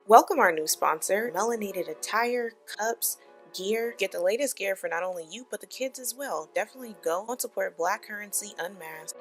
Welcome our new sponsor, Melanated Attire, Cups, Gear. Get the latest gear for not only you, but the kids as well. Definitely go and support Black currency unmasked.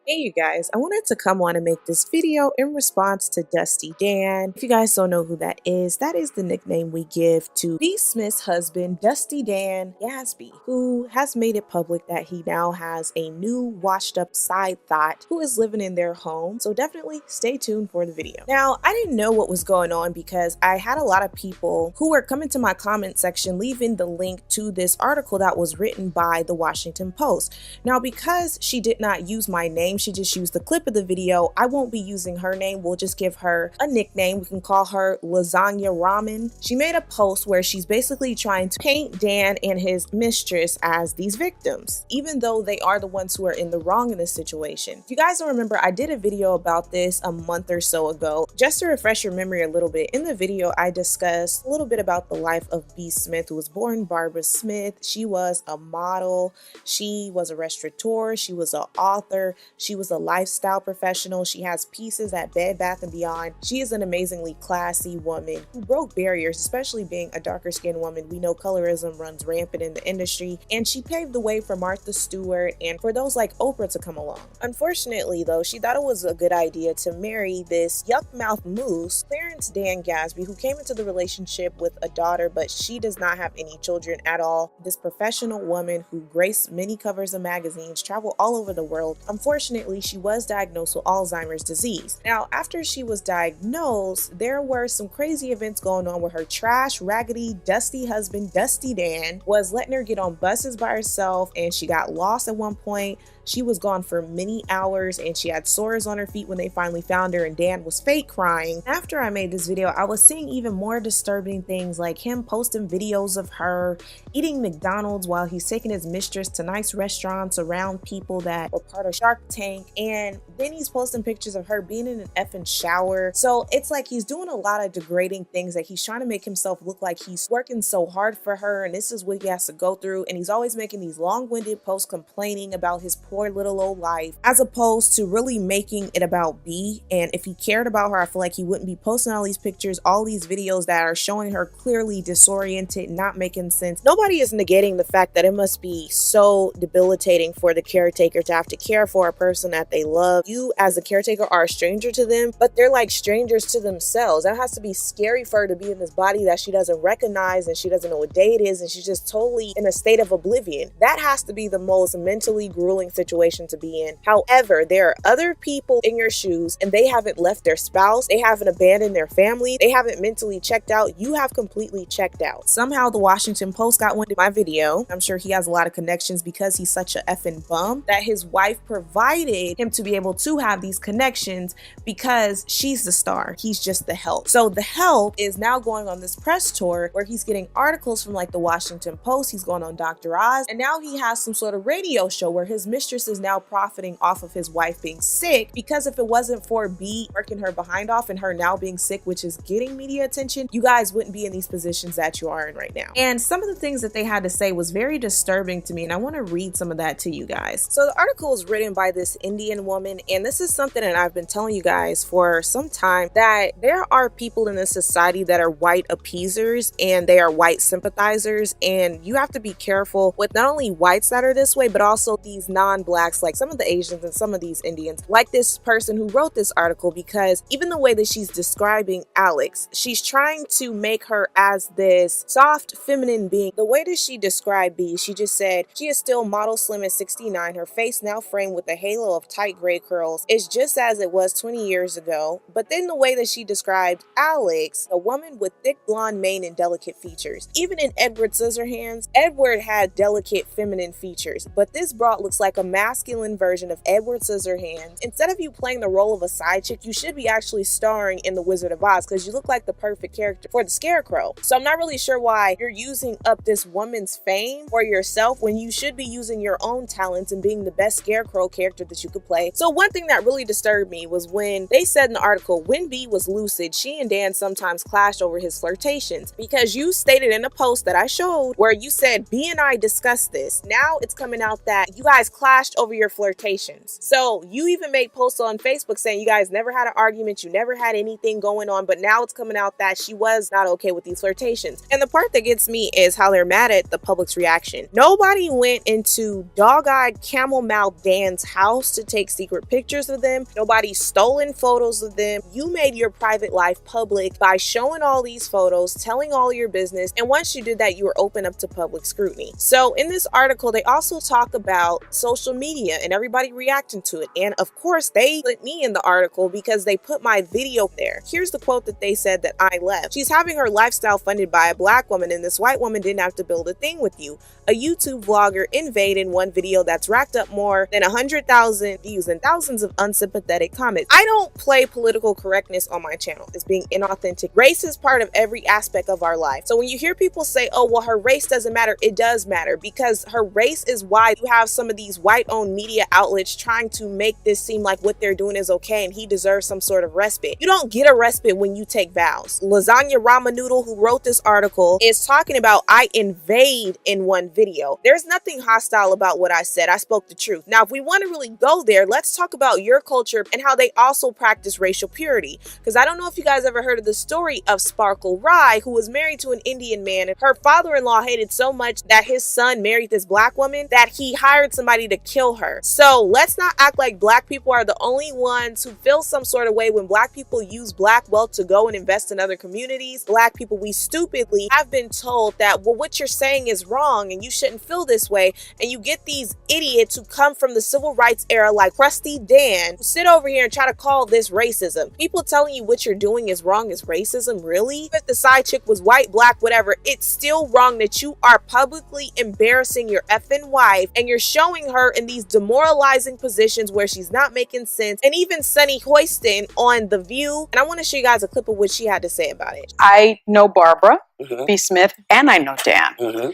Hey you guys, I wanted to come on and make this video in response to Dusty Dan. If you guys don't know who that is the nickname we give to B. Smith's husband, Dusty Dan Gadsby, who has made it public that he now has a new washed up side thought who is living in their home. So definitely stay tuned for the video. Now, I didn't know what was going on because I had a lot of people who were coming to my comment section leaving the link to this article that was written by the Washington Post. Now, because she did not use my name, she just used the clip of the video, I won't be using her name. We'll just give her a nickname. We can call her Lasagna Ramen. She made a post where she's basically trying to paint Dan and his mistress as these victims, even though they are the ones who are in the wrong in this situation. If you guys don't remember, I did a video about this a month or so ago. Just to refresh your memory a little bit, in the video I discussed a little bit about the life of B. Smith, who was born Barbara Smith. She was a model, she was a restaurateur, she was an author, she was a lifestyle professional. She has pieces at Bed Bath & Beyond. She is an amazingly classy woman who broke barriers, especially being a darker skinned woman. We know colorism runs rampant in the industry, and she paved the way for Martha Stewart and for those like Oprah to come along. Unfortunately though, she thought it was a good idea to marry this yuck-mouthed moose, Clarence Dan Gadsby, who came into the relationship with a daughter, but she does not have any children at all. This professional woman who graced many covers of magazines, traveled all over the world. Unfortunately, she was diagnosed with Alzheimer's disease. Now, after she was diagnosed, there were some crazy events going on where her trash, raggedy, dusty husband, Dusty Dan, was letting her get on buses by herself, and she got lost at one point. She was gone for many hours and she had sores on her feet when they finally found her, and Dan was fake crying. After I made this video, I was seeing even more disturbing things, like him posting videos of her eating McDonald's while he's taking his mistress to nice restaurants around people that were part of Shark Tank, and then he's posting pictures of her being in an effing shower. So it's like he's doing a lot of degrading things, that he's trying to make himself look like he's working so hard for her and this is what he has to go through, and he's always making these long-winded posts complaining about his poor little old life, as opposed to really making it about B. And if he cared about her, I feel like he wouldn't be posting all these pictures, all these videos that are showing her clearly disoriented, not making sense. Nobody is negating the fact that it must be so debilitating for the caretaker to have to care for a person that they love. You as a caretaker are a stranger to them, but they're like strangers to themselves. That has to be scary for her to be in this body that she doesn't recognize, and she doesn't know what day it is, and she's just totally in a state of oblivion. That has to be the most mentally grueling situation to be in. However, there are other people in your shoes and they haven't left their spouse, they haven't abandoned their family, they haven't mentally checked out. You have completely checked out. Somehow the Washington Post got wind of my video. I'm sure he has a lot of connections because he's such a effing bum, that his wife provided him to be able to have these connections because she's the star, he's just the help. So the help is now going on this press tour where he's getting articles from like the Washington Post, he's going on Dr. Oz, and now he has some sort of radio show where his mistress is now profiting off of his wife being sick, because if it wasn't for B working her behind off and her now being sick, which is getting media attention, you guys wouldn't be in these positions that you are in right now. And some of the things that they had to say was very disturbing to me, and I want to read some of that to you guys. So the article is written by this Indian woman, and this is something that I've been telling you guys for some time, that there are people in this society that are white appeasers and they are white sympathizers, and you have to be careful with not only whites that are this way, but also these non-blacks, like some of the Asians and some of these Indians, like this person who wrote this article, because even the way that she's describing Alex, she's trying to make her as this soft feminine being. The way that she described B, she just said she is still model slim at 69, her face now framed with a halo of tight gray curls, is just as it was 20 years ago. But then the way that she described Alex, a woman with thick blonde mane and delicate features. Even in Edward Scissorhands, Edward had delicate feminine features, but this broad looks like a masculine version of Edward Scissorhands. Instead of you playing the role of a side chick, you should be actually starring in The Wizard of Oz, because you look like the perfect character for the Scarecrow. So I'm not really sure why you're using up this woman's fame for yourself when you should be using your own talents and being the best Scarecrow character that you could play. So one thing that really disturbed me was when they said in the article, when B was lucid, she and Dan sometimes clashed over his flirtations, because you stated in a post that I showed where you said B and I discussed this. Now it's coming out that you guys clashed clashed over your flirtations. So you even made posts on Facebook saying you guys never had an argument, you never had anything going on, but now it's coming out that she was not okay with these flirtations. And the part that gets me is how they're mad at the public's reaction. Nobody went into dog-eyed camel mouth Dan's house to take secret pictures of them. Nobody stolen photos of them. You made your private life public by showing all these photos, telling all your business, and once you did that, you were open up to public scrutiny. So in this article, they also talk about social media and everybody reacting to it. And of course, they put me in the article because they put my video there. Here's the quote that they said that I left. She's having her lifestyle funded by a black woman, and this white woman didn't have to build a thing with you. A YouTube vlogger invaded in one video that's racked up more than 100,000 views and thousands of unsympathetic comments. I don't play political correctness on my channel. It's being inauthentic. Race is part of every aspect of our life. So when you hear people say, oh, well, her race doesn't matter, it does matter, because her race is why you have some of these white-owned media outlets trying to make this seem like what they're doing is okay and he deserves some sort of respite. You don't get a respite when you take vows. Lasagna Ramen Noodle, who wrote this article, is talking about I invade in one video. There's nothing hostile about what I said. I spoke the truth. Now, if we want to really go there, let's talk about your culture and how they also practice racial purity. Because I don't know if you guys ever heard of the story of Sparkle Rye, who was married to an Indian man, and her father-in-law hated so much that his son married this black woman that he hired somebody to kill her. So let's not act like black people are the only ones who feel some sort of way when black people use black wealth to go and invest in other communities. Black people, we stupidly have been told that, well, what you're saying is wrong and you shouldn't feel this way. And you get these idiots who come from the civil rights era like Crusty Dan who sit over here and try to call this racism. People telling you what you're doing is wrong is racism, really? If the side chick was white, black, whatever, it's still wrong that you are publicly embarrassing your effing wife and you're showing her in these demoralizing positions where she's not making sense. And even Sunny Hoiston on The View, and I want to show you guys a clip of what she had to say about it. I know Barbara B. Smith, and I know Dan.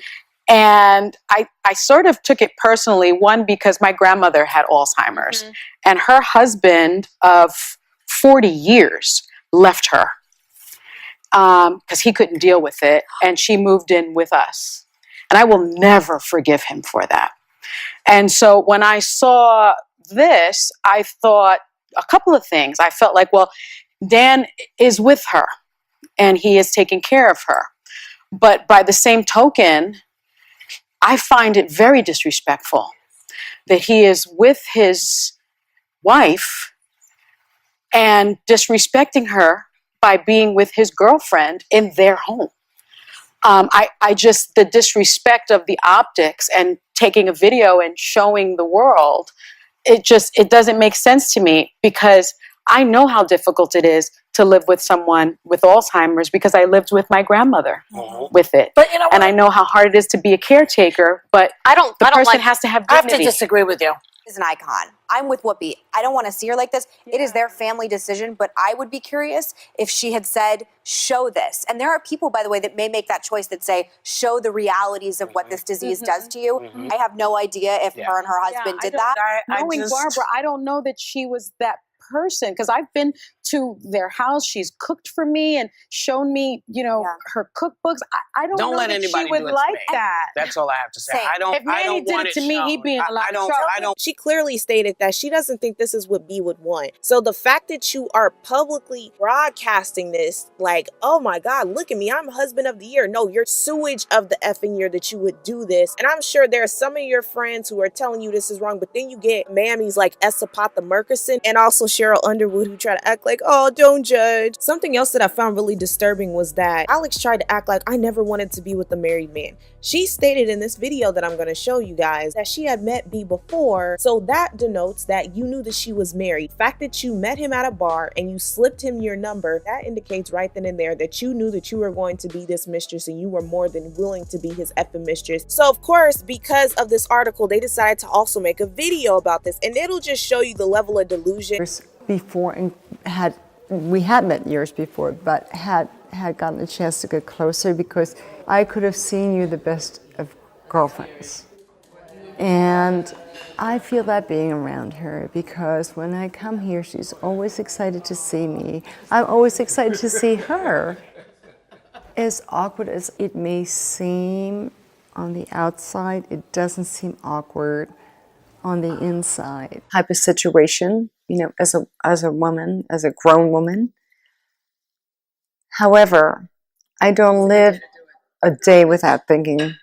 And I sort of took it personally, one, because my grandmother had Alzheimer's, and her husband of 40 years left her because he couldn't deal with it, and she moved in with us. And I will never forgive him for that. And so when I saw this, I thought a couple of things. I felt like, well, Dan is with her, and he is taking care of her. But by the same token, I find it very disrespectful that he is with his wife and disrespecting her by being with his girlfriend in their home. I just, the disrespect of the optics and taking a video and showing the world, it doesn't make sense to me, because I know how difficult it is to live with someone with Alzheimer's, because I lived with my grandmother with it. But you know, and I know how hard it is to be a caretaker, but the person has to have dignity. I have to disagree with you. Is an icon. I'm with Whoopi. I don't want to see her like this. It is their family decision, but I would be curious if she had said, show this. And there are people, by the way, that may make that choice that say, show the realities of what this disease does to you. I have no idea if her and her husband did that. Knowing Barbara, I don't know that she was that person, because I've been to their house. She's cooked for me and shown me, you know, her cookbooks. I don't know let that anybody she would do it like to me. that. That's all I have to say. If Manny did it to me, he'd be in a lot of trouble. She clearly stated that she doesn't think this is what B would want. So the fact that you are publicly broadcasting this, like, oh my God, look at me, I'm husband of the year. No, you're sewage of the effing year that you would do this. And I'm sure there are some of your friends who are telling you this is wrong, but then you get mammies like Esapata Murkison and also Cheryl Underwood who try to act like, oh, don't judge. Something else that I found really disturbing was that Alex tried to act like I never wanted to be with a married man. She stated in this video that I'm going to show you guys that she had met B before, so that denotes that you knew that she was married. The fact that you met him at a bar and you slipped him your number, that indicates right then and there that you knew that you were going to be this mistress and you were more than willing to be his effing mistress. So of course, because of this article, they decided to also make a video about this, and it'll just show you the level of delusion. Before, and we had met years before, but had gotten a chance to get closer, because I could have seen you the best of girlfriends. And I feel that being around her, because when I come here, she's always excited to see me. I'm always excited to see her. As awkward as it may seem on the outside, it doesn't seem awkward on the inside type of situation, you know, as a woman, as a grown woman. However, I don't live a day without thinking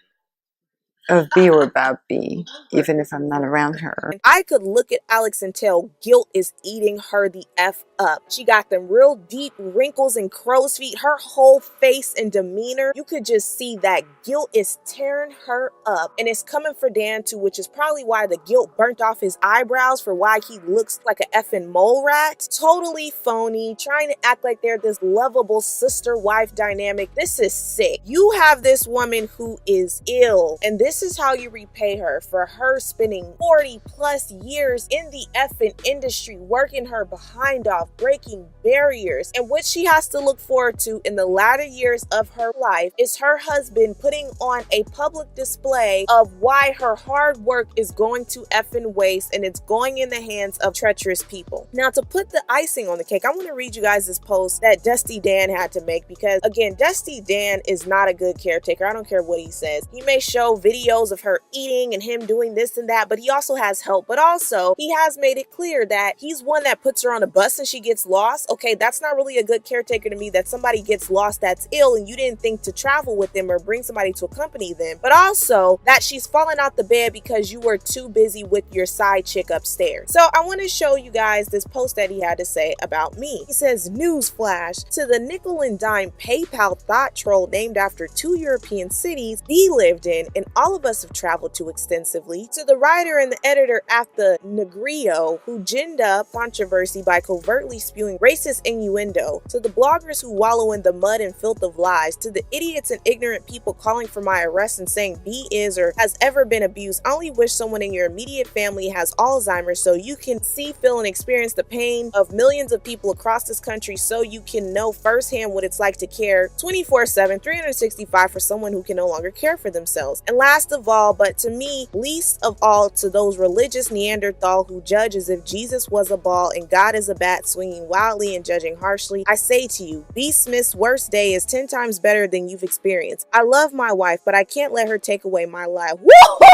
of B or about B, even if I'm not around her. I could look at Alex and tell guilt is eating her the F up. She got them real deep wrinkles and crow's feet. Her whole face and demeanor, you could just see that guilt is tearing her up. And it's coming for Dan too, which is probably why the guilt burnt off his eyebrows, for why he looks like a effing mole rat. Totally phony, trying to act like they're this lovable sister-wife dynamic. This is sick. You have this woman who is ill, and this is how you repay her for her spending 40 plus years in the effing industry, working her behind off, breaking barriers. And what she has to look forward to in the latter years of her life is her husband putting on a public display of why her hard work is going to effing waste, and it's going in the hands of treacherous people. Now, to put the icing on the cake, I want to read you guys this post that Dusty Dan had to make, because again, Dusty Dan is not a good caretaker. I don't care what he says. He may show videos of her eating and him doing this and that, but he also has help. But also, he has made it clear that he's one that puts her on a bus and she gets lost. Okay, that's not really a good caretaker to me, that somebody gets lost that's ill and you didn't think to travel with them or bring somebody to accompany them. But also that she's fallen out the bed because you were too busy with your side chick upstairs. So I want to show you guys this post that he had to say about me. He says, "Newsflash, to the nickel and dime PayPal thought troll named after 2 European cities he lived in and all of us have traveled to extensively, to the writer and the editor at the Negrio who ginned up controversy by covertly spewing racist innuendo, to the bloggers who wallow in the mud and filth of lies, to the idiots and ignorant people calling for my arrest and saying B is or has ever been abused. I only wish someone in your immediate family has Alzheimer's so you can see, feel, and experience the pain of millions of people across this country, so you can know firsthand what it's like to care 24/7, 365 for someone who can no longer care for themselves. And last of all, but to me, least of all, to those religious Neanderthal who judge as if Jesus was a ball and God is a bat, swinging wildly and judging harshly, I say to you, B. Smith's worst day is 10 times better than you've experienced. I love my wife, but I can't let her take away my life." Woo!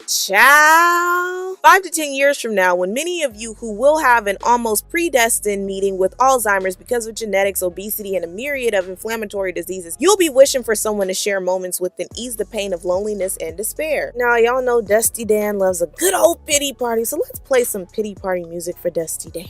Ciao. 5 to 10 years from now, when many of you who will have an almost predestined meeting with Alzheimer's because of genetics, obesity, and a myriad of inflammatory diseases, you'll be wishing for someone to share moments with and ease the pain of loneliness and despair. Now, y'all know Dusty Dan loves a good old pity party, so let's play some pity party music for Dusty Dan.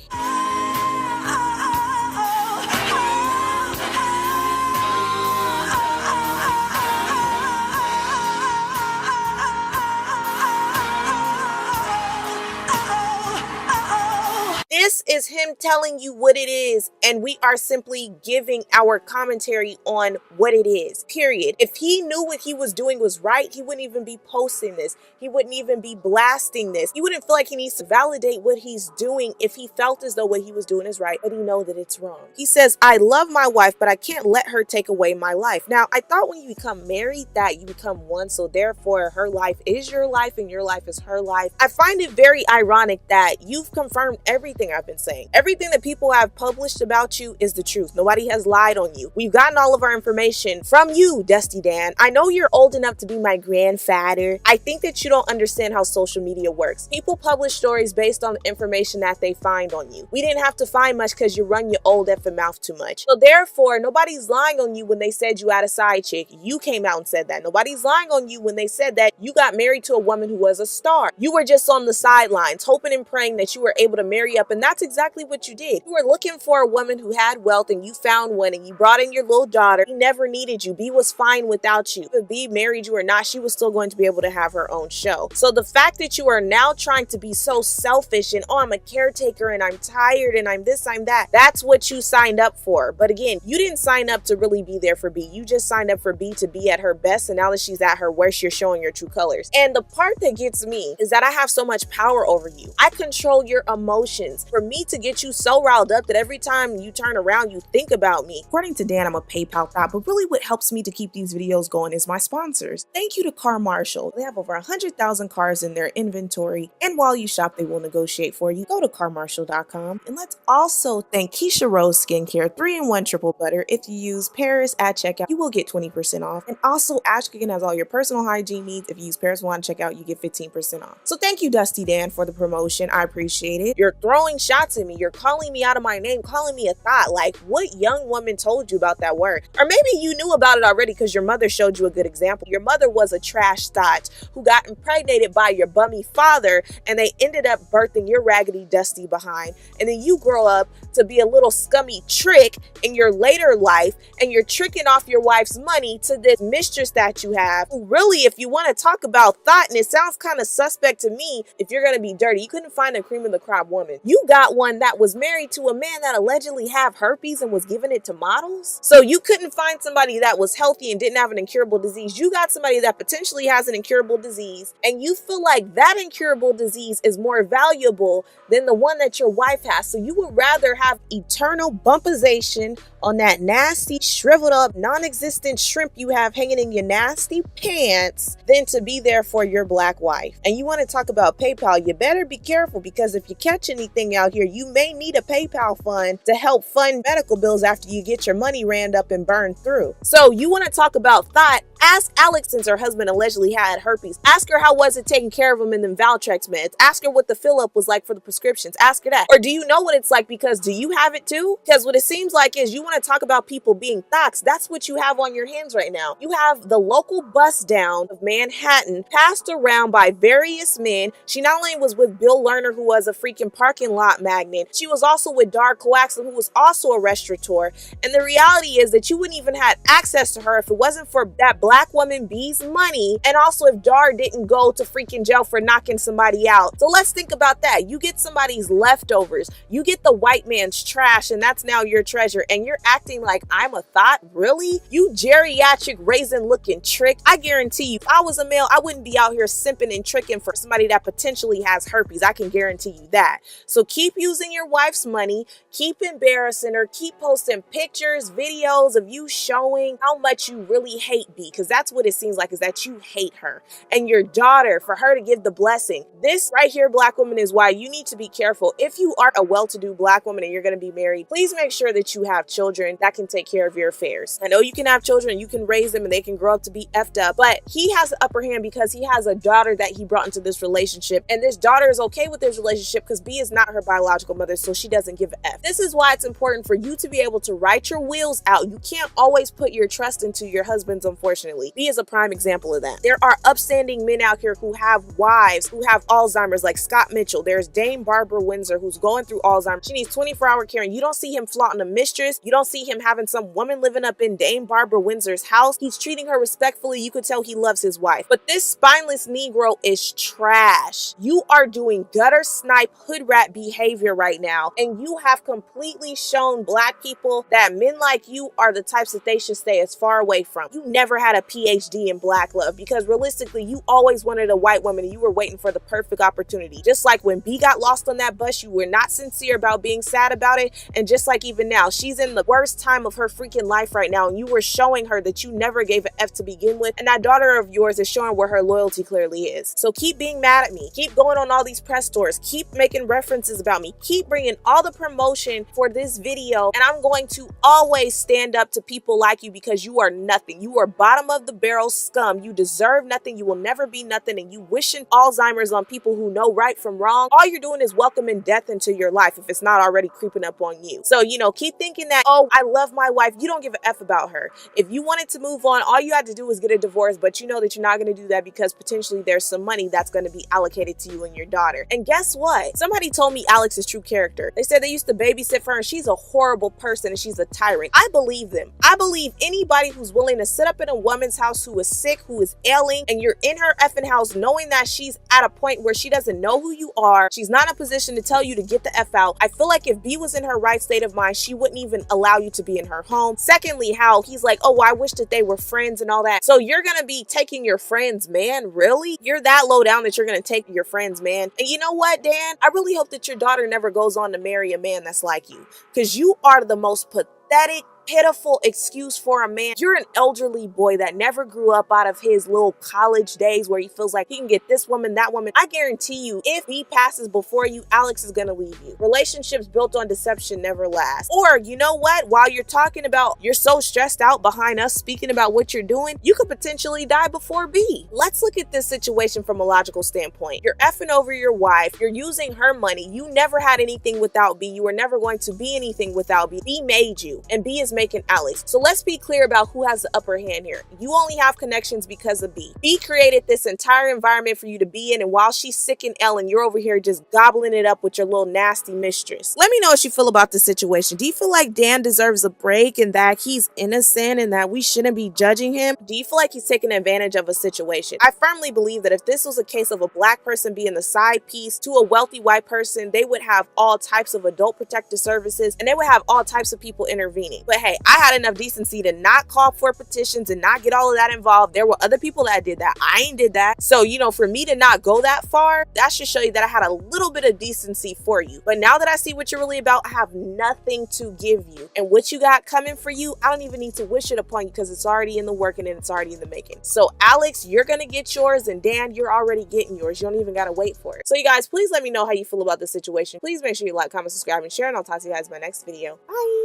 This is him telling you what it is, and we are simply giving our commentary on what it is, period. If he knew what he was doing was right, he wouldn't even be posting this. He wouldn't even be blasting this. He wouldn't feel like he needs to validate what he's doing if he felt as though what he was doing is right, but he knows that it's wrong. He says, "I love my wife, but I can't let her take away my life." Now, I thought when you become married that you become one, so therefore her life is your life and your life is her life. I find it very ironic that you've confirmed everything I've been saying. Everything that people have published about you is the truth. Nobody has lied on you. We've gotten all of our information from you, Dusty Dan. I know you're old enough to be my grandfather. I think that you don't understand how social media works. People publish stories based on the information that they find on you. We didn't have to find much because you run your old effing mouth too much. So therefore, nobody's lying on you when they said you had a side chick. You came out and said that. Nobody's lying on you when they said that you got married to a woman who was a star. You were just on the sidelines, hoping and praying that you were able to marry up, and that's exactly what you did. You were looking for a woman who had wealth, and you found one, and you brought in your little daughter. He never needed you. B was fine without you. If B married you or not, she was still going to be able to have her own show. So the fact that you are now trying to be so selfish and, oh, I'm a caretaker and I'm tired and I'm this, I'm that, that's what you signed up for. But again, you didn't sign up to really be there for B. You just signed up for B to be at her best, and now that she's at her worst, you're showing your true colors. And the part that gets me is that I have so much power over you. I control your emotions. For me me to get you so riled up that every time you turn around, you think about me. According to Dan, I'm a PayPal thot, but really what helps me to keep these videos going is my sponsors. Thank you to CarMarshal. They have over 100,000 cars in their inventory, and while you shop, they will negotiate for you. Go to carmarshal.com, and let's also thank Keisha Rose Skincare 3-in-1 Triple Butter. If you use Paris at checkout, you will get 20% off. And also, Ashkigan has all your personal hygiene needs. If you use Paris One checkout, you get 15% off. So thank you, Dusty Dan, for the promotion. I appreciate it. You're throwing shots at me. You're calling me out of my name, calling me a thot. Like, what young woman told you about that word? Or maybe you knew about it already because your mother showed you a good example. Your mother was a trash thot who got impregnated by your bummy father, and they ended up birthing your raggedy dusty behind. And then you grow up to be a little scummy trick in your later life, and you're tricking off your wife's money to this mistress that you have, who really, if you want to talk about thought, and it sounds kind of suspect to me, if you're going to be dirty, you couldn't find a cream of the crop woman. You got one that was married to a man that allegedly had herpes and was giving it to models. So you couldn't find somebody that was healthy and didn't have an incurable disease. You got somebody that potentially has an incurable disease, and you feel like that incurable disease is more valuable than the one that your wife has. So you would rather have eternal bumpization on that nasty, shriveled up, non-existent shrimp you have hanging in your nasty pants than to be there for your black wife. And you want to talk about PayPal, you better be careful, because if you catch anything out here, you may need a PayPal fund to help fund medical bills after you get your money rammed up and burned through. So you want to talk about thought? Ask Alex, since her husband allegedly had herpes. Ask her how was it taking care of him in them Valtrex meds. Ask her what the fill up was like for the prescriptions. Ask her that. Or do you know what it's like, because do you have it too? Because what it seems like is you want to talk about people being thots. That's what you have on your hands right now. You have the local bust down of Manhattan passed around by various men. She not only was with Bill Lerner, who was a freaking parking lot magnate, she was also with Dar Coaxum, who was also a restaurateur. And the reality is that you wouldn't even have access to her if it wasn't for that black woman B's money, and also if Dar didn't go to freaking jail for knocking somebody out. So let's think about that. You get somebody's leftovers, you get the white man's trash, and that's now your treasure, and you're acting like I'm a thot? Really? You geriatric raisin looking trick. I guarantee you, if I was a male, I wouldn't be out here simping and tricking for somebody that potentially has herpes. I can guarantee you that. So keep using your wife's money, keep embarrassing her, keep posting pictures, videos of you showing how much you really hate B, because that's what it seems like, is that you hate her and your daughter, for her to give the blessing. This right here, black woman, is why you need to be careful. If you are a well-to-do black woman and you're going to be married, please make sure that you have children that can take care of your affairs. I know you can have children, you can raise them, and they can grow up to be effed up, but he has the upper hand because he has a daughter that he brought into this relationship, and this daughter is okay with this relationship because B is not her biological mother, so she doesn't give a F. This is why it's important for you to be able to write your wills out. You can't always put your trust into your husbands, unfortunately. B is a prime example of that. There are upstanding men out here who have wives who have Alzheimer's, like Scott Mitchell. There's Dame Barbara Windsor, who's going through Alzheimer's. She needs 24-hour care, and you don't see him flaunting a mistress. You don't see him having some woman living up in Dame Barbara Windsor's house. He's treating her respectfully. You could tell he loves his wife. But this spineless Negro is trash. You are doing gutter snipe hood rat behavior right now, and you have completely shown black people that men like you are the types that they should stay as far away from. You never had a PhD in black love, because realistically, you always wanted a white woman and you were waiting for the perfect opportunity. Just like when B got lost on that bus, you were not sincere about being sad about it. And just like even now, she's in the worst time of her freaking life right now, and you were showing her that you never gave an F to begin with. And that daughter of yours is showing where her loyalty clearly is. So keep being mad at me. Keep going on all these press tours. Keep making references about me. Keep bringing all the promotion for this video. And I'm going to always stand up to people like you, because you are nothing. You are bottom of the barrel scum. You deserve nothing. You will never be nothing. And you wishing Alzheimer's on people who know right from wrong. All you're doing is welcoming death into your life if it's not already creeping up on you. So, you know, keep thinking that, oh, I love my wife. You don't give a F about her. If you wanted to move on, all you had to do was get a divorce, but you know that you're not going to do that because potentially there's some money that's going to be allocated to you and your daughter. And guess what? Somebody told me Alex's true character. They said they used to babysit for her and she's a horrible person and she's a tyrant. I believe them. I believe anybody who's willing to sit up in a woman woman's house who is sick, who is ailing, and you're in her effing house knowing that she's at a point where she doesn't know who you are. She's not in a position to tell you to get the F out. I feel like if B was in her right state of mind, she wouldn't even allow you to be in her home. Secondly, how he's like, oh, I wish that they were friends and all that. So you're gonna be taking your friend's man? Really? You're that low down that you're gonna take your friend's man? And you know what, Dan? I really hope that your daughter never goes on to marry a man that's like you, because you are the most pathetic, pitiful excuse for a man. You're an elderly boy that never grew up out of his little college days where he feels like he can get this woman, that woman. I guarantee you, if he passes before you, Alex is gonna leave you. Relationships built on deception never last. Or, you know what? While you're talking about, you're so stressed out behind us speaking about what you're doing, you could potentially die before B. Let's look at this situation from a logical standpoint. You're effing over your wife. You're using her money. You never had anything without B. You were never going to be anything without B. B made you, and B is making Alex. So let's be clear about who has the upper hand here. You only have connections because of B. B created this entire environment for you to be in, and while she's sick and ill and you're over here just gobbling it up with your little nasty mistress. Let me know what you feel about this situation. Do you feel like Dan deserves a break and that he's innocent and that we shouldn't be judging him? Do you feel like he's taking advantage of a situation? I firmly believe that if this was a case of a black person being the side piece to a wealthy white person, they would have all types of adult protective services and they would have all types of people intervening. But hey, I had enough decency to not call for petitions and not get all of that involved. There were other people that did that. I ain't did that. So, you know, for me to not go that far, that should show you that I had a little bit of decency for you. But now that I see what you're really about, I have nothing to give you. And what you got coming for you, I don't even need to wish it upon you because it's already in the working and it's already in the making. So Alex, you're gonna get yours, and Dan, you're already getting yours. You don't even gotta wait for it. So you guys, please let me know how you feel about this situation. Please make sure you like, comment, subscribe, and share, and I'll talk to you guys in my next video. Bye.